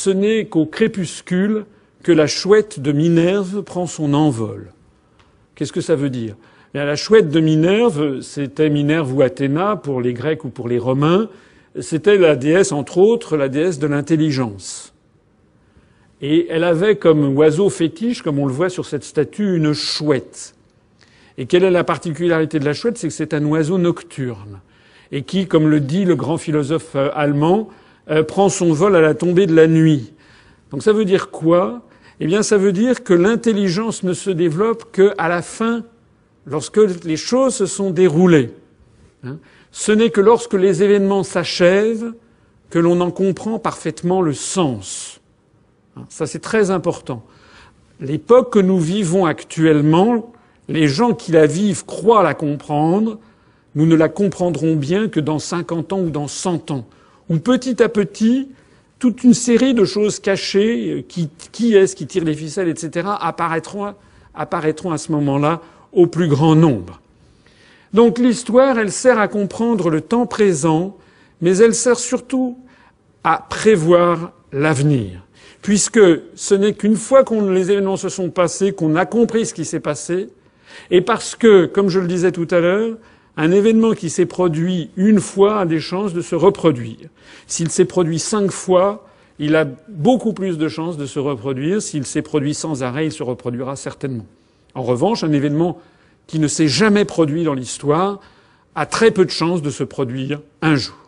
ce n'est qu'au crépuscule que la chouette de Minerve prend son envol. Qu'est-ce que ça veut dire? Bien, la chouette de Minerve, c'était Minerve ou Athéna pour les Grecs ou pour les Romains. C'était la déesse, entre autres, la déesse de l'intelligence. Et elle avait comme oiseau fétiche, comme on le voit sur cette statue, une chouette. Et quelle est la particularité de la chouette? C'est que c'est un oiseau nocturne. Et qui, comme le dit le grand philosophe allemand, prend son vol à la tombée de la nuit. Donc ça veut dire quoi? Eh bien, ça veut dire que l'intelligence ne se développe qu'à la fin, lorsque les choses se sont déroulées. Ce n'est que lorsque les événements s'achèvent que l'on en comprend parfaitement le sens. Ça, c'est très important. L'époque que nous vivons actuellement, les gens qui la vivent croient la comprendre. Nous ne la comprendrons bien que dans 50 ans ou dans 100 ans. Où petit à petit, toute une série de choses cachées, qui est-ce qui tire les ficelles, etc., apparaîtront à ce moment-là au plus grand nombre. Donc l'histoire, elle sert à comprendre le temps présent, mais elle sert surtout à prévoir l'avenir. Puisque ce n'est qu'une fois que les événements se sont passés, qu'on a compris ce qui s'est passé, et parce que, comme je le disais tout à l'heure, un événement qui s'est produit une fois a des chances de se reproduire. S'il s'est produit 5 fois, il a beaucoup plus de chances de se reproduire. S'il s'est produit sans arrêt, il se reproduira certainement. En revanche, un événement qui ne s'est jamais produit dans l'histoire a très peu de chances de se produire un jour.